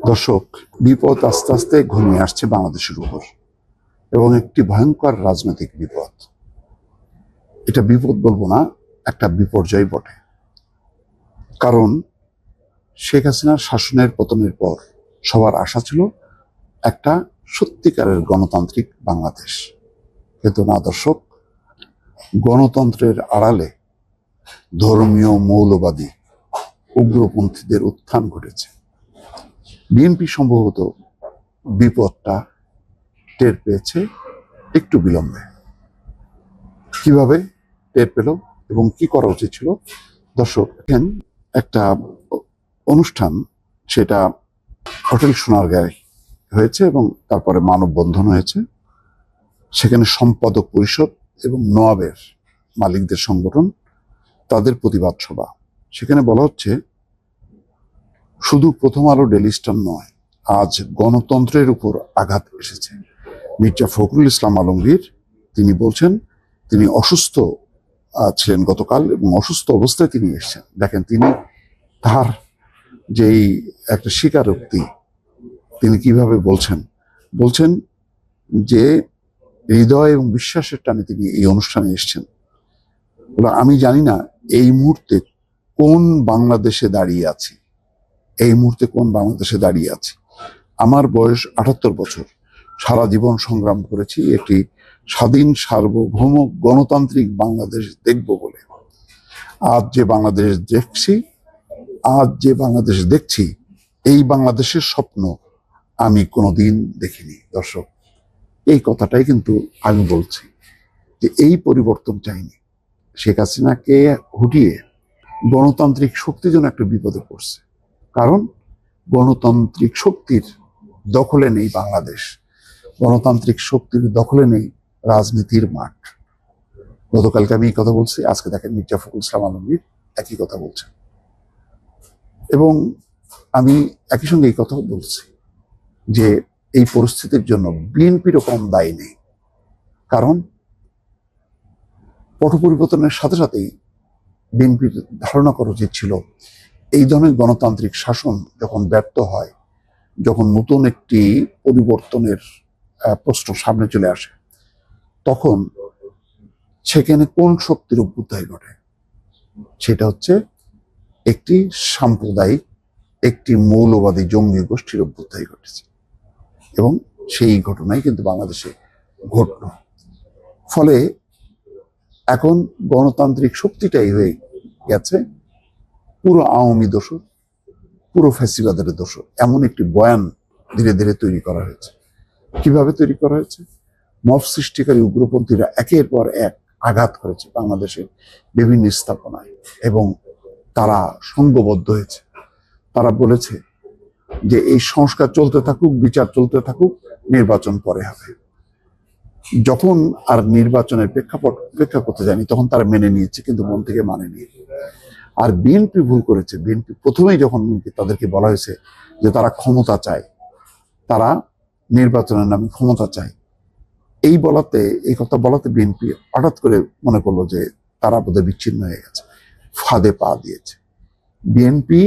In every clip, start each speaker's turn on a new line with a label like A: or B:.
A: দর্শক, বিপদ আস্তে আস্তে ঘনিয়ে আসছে বাংলাদেশের উপর এবং একটি ভয়ঙ্কর রাজনৈতিক বিপদ। এটা বিপদ বলবো না, একটা বিপর্যয় বটে। কারণ শেখ হাসিনার শাসনের পতনের পর সবার আশা ছিল একটা সত্যিকারের গণতান্ত্রিক বাংলাদেশ, কিন্তু না দর্শক, গণতন্ত্রের আড়ালে ধর্মীয় মৌলবাদী উগ্রপন্থীদের উত্থান ঘটেছে। বিএনপি সম্ভবত বিপদটা টের পেয়েছে একটু বিলম্বে। কিভাবে টের পেল এবং কি করা উচিত ছিল? দর্শক, দেখেন, একটা অনুষ্ঠান, সেটা হোটেল সোনারগাঁয়ে হয়েছে এবং তারপরে মানববন্ধন হয়েছে। সেখানে সম্পাদক পরিষদ এবং নোয়াবের মালিকদের সংগঠন, তাদের প্রতিবাদ সভা। সেখানে বলা হচ্ছে, শুধু প্রথম আলো ডেইলি স্টার নয়, আজ গণতন্ত্রের উপর আঘাত এসেছে। মির্জা ফখরুল ইসলাম আলমগীর তিনি বলছেন তিনি অসুস্থ ছিলেন গতকাল এবং অসুস্থ অবস্থায় তিনি এসেছেন। দেখেন, তিনি তার যেই একটা স্বীকারোক্তি, তিনি কিভাবে বলছেন যে হৃদয় এবং বিশ্বাসের টানে তিনি এই অনুষ্ঠানে এসেছেন। আমি জানি না এই মুহূর্তে কোন বাংলাদেশে দাঁড়িয়ে আছি, আমার বয়স 78 বছর, সারা জীবন সংগ্রাম করেছি একটি স্বাধীন সার্বভৌম গণতান্ত্রিক বাংলাদেশ দেখব বলে। আজ যে বাংলাদেশ দেখছি, এই বাংলাদেশের স্বপ্ন আমি কোনোদিন দেখিনি। দর্শক, এই কথাটাই কিন্তু আমি বলছি যে এই পরিবর্তন চাইনি। শেখ হাসিনাকে হটিয়ে গণতান্ত্রিক শক্তি যেন একটা বিপদে পড়ছে। কারণ গণতান্ত্রিক শক্তির দখলে নেই বাংলাদেশ, গণতান্ত্রিক শক্তির দখলে নেই রাজনীতির মাঠ। গতকালকে আমি এই কথা বলছি, আজকে দেখেন মির্জা ফখরুল ইসলাম আলমগীর একই কথা বলছেন। এবং আমি একই সঙ্গে এই কথাও বলছি যে এই পরিস্থিতির জন্য বিএনপিরও কম দায়ী নেই। কারণ পট পরিবর্তনের সাথে সাথেই বিএনপির ধারণা করা উচিত ছিল, এই ধরনের গণতান্ত্রিক শাসন যখন ব্যর্থ হয়, যখন নতুন একটি পরিবর্তনের প্রশ্ন সামনে চলে আসে, তখন সেখানে কোন শক্তির অভ্যুদয় ঘটে? সেটা হচ্ছে একটি সাম্প্রদায়িক, একটি মৌলবাদী জঙ্গি গোষ্ঠীর অভ্যুদয় ঘটেছে এবং সেই ঘটনাই কিন্তু বাংলাদেশে ঘটল। ফলে এখন গণতান্ত্রিক শক্তিটাই হয়ে গেছে পুরো আওয়ামী দোষর, পুরো ফ্যাসিবাদের দোষর। এমন একটি বয়ান ধীরে ধীরে তৈরি করা হয়েছে। কিভাবে তৈরি করা হয়েছে? মব সৃষ্টিকারী উগ্রপন্থীরা একের পর এক আঘাত করেছে বাংলাদেশের বিভিন্ন স্থাপনায় এবং তারা সংঘবদ্ধ হয়েছে। তারা বলেছে যে এই সংস্কার চলতে থাকুক, বিচার চলতে থাকুক, নির্বাচন পরে হবে। যখন আর নির্বাচনের প্রেক্ষাপট উপেক্ষা করতে যায়নি, তখন তারা মেনে নিয়েছে, কিন্তু মন থেকে মানেনি। আর বিএনপি ভুল করেছে। বিএনপি প্রথমেই যখন তাদেরকে বলা হয়েছে যে তারা ক্ষমতা চায়, তারা নির্বাচনের নামে ক্ষমতা চায়, এই কথা বলাতে বিএনপি হঠাৎ করে মনে করলো যে তারা বোধহয় বিচ্ছিন্ন হয়ে গেছে, ফাঁদে পা দিয়েছে। বিএনপি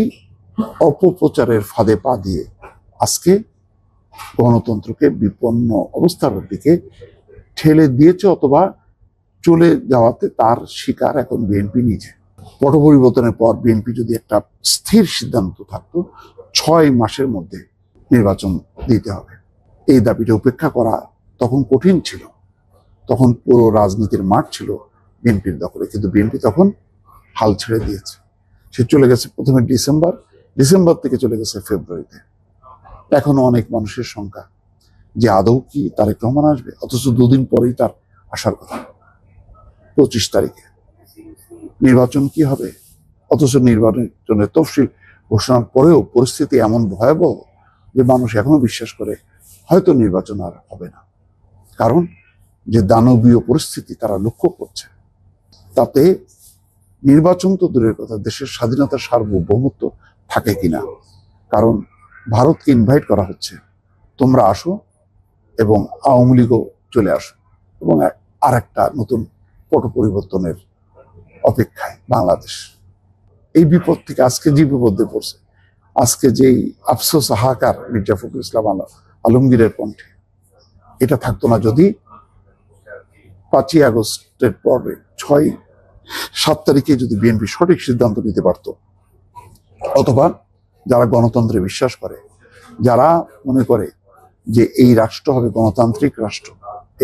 A: অপপ্রচারের ফাঁদে পা দিয়ে আজকে গণতন্ত্রকে বিপন্ন অবস্থার দিকে ঠেলে দিয়েছে, অথবা চলে যাওয়াতে তার শিকার এখন বিএনপি নিজে। পট পরিবর্তনের পর বিএনপি যদি একটা স্থির সিদ্ধান্ত থাকতো 6 মাসের মধ্যে নির্বাচন দিতে হবে, এই দাবিটা উপেক্ষা করা তখন কঠিন ছিল। তখন পুরো রাজনীতির মাঠ ছিল বিএনপির দখলে, কিন্তু বিএনপি তখন হাল ছেড়ে দিয়েছে। সে চলে গেছে প্রথমে ডিসেম্বর থেকে চলে গেছে ফেব্রুয়ারিতে। এখনো অনেক মানুষের শঙ্কা যে আদৌ কি তারেক রহমান আসবে, অথচ 2 দিন পরেই তার আসার কথা, 25 তারিখে। নির্বাচন কি হবে? অথচ নির্বাচনের তফসিল ঘোষণার পরেও পরিস্থিতি এমন ভয়াবহ যে মানুষ এখনো বিশ্বাস করে হয়তো নির্বাচন আর হবে না। কারণ যে দানবীয় পরিস্থিতি তারা লক্ষ্য করছে, তাতে নির্বাচন তো দূরের কথা, দেশের স্বাধীনতার সার্বভৌমত্ব থাকে কিনা। কারণ ভারতকে ইনভাইট করা হচ্ছে, তোমরা আসো এবং আওয়ামী লীগও চলে আসো, এবং আর একটা নতুন পট পরিবর্তনের অপেক্ষায় বাংলাদেশ। এই বিপদ থেকে আজকে যে বিপদে পড়ছে, আজকে যেই আফসোস হাহাকার মির্জা ফখরুল ইসলাম আলমগীরের কণ্ঠে, এটা থাকতো না যদি 5ই আগস্টের পরে 6-7 তারিখে যদি বিএনপি সঠিক সিদ্ধান্ত নিতে পারত, অথবা যারা গণতন্ত্রে বিশ্বাস করে, যারা মনে করে যে এই রাষ্ট্র হবে গণতান্ত্রিক রাষ্ট্র,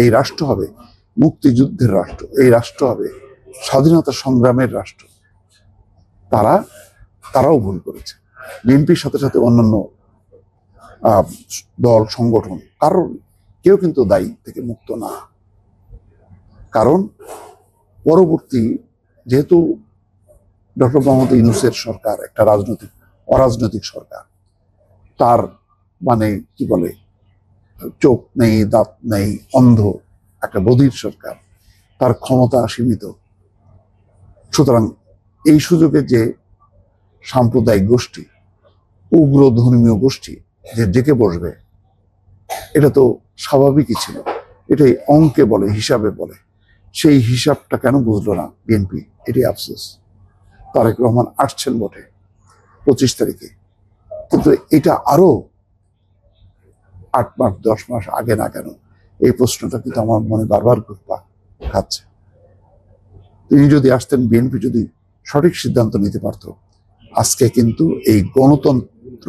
A: এই রাষ্ট্র হবে মুক্তিযুদ্ধের রাষ্ট্র, এই রাষ্ট্র হবে স্বাধীনতা সংগ্রামের রাষ্ট্র, তারাও ভুল করেছে। বিএনপির সাথে সাথে অন্যান্য দল সংগঠন কেউ কিন্তু দায়ী থেকে মুক্ত না। কারণ পরবর্তী, যেহেতু ডক্টর মোহাম্মদ ইউনূসের সরকার একটা অরাজনৈতিক সরকার, তার মানে কি বলে, চোখ নেই, দাঁত নেই, অন্ধ একটা বধির সরকার, তার ক্ষমতা সীমিত। সুতরাং এই সুযোগে যে সাম্প্রদায়িক গোষ্ঠী, উগ্র ধর্মীয় গোষ্ঠী যে ডেকে বসবে, এটা তো স্বাভাবিকই ছিল। এটাই অঙ্কে বলে, হিসাবে বলে। সেই হিসাবটা কেন বুঝলো না বিএনপি? এটি আফসোস। তারেক রহমান আসছেন বটে 25 তারিখে, কিন্তু এটা আরো 8 মাস 10 মাস আগে না কেন? এই প্রশ্নটা কিন্তু আমার মনে বারবার ঘুরপাক খাচ্ছে। তিনি যদি আসতেন, বিএনপি যদি সঠিক সিদ্ধান্ত নিতে পারত, আজকে কিন্তু এই গণতন্ত্র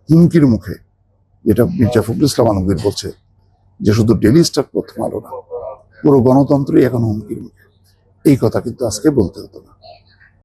A: হুমকির মুখে, যেটা মির্জা ফখরুল ইসলাম আলমগীর বলছে যে শুধু ডেইলি স্টার, প্রথম আলো না, পুরো গণতন্ত্রই এখন হুমকির মুখে, এই কথা কিন্তু আজকে বলতে হতো না।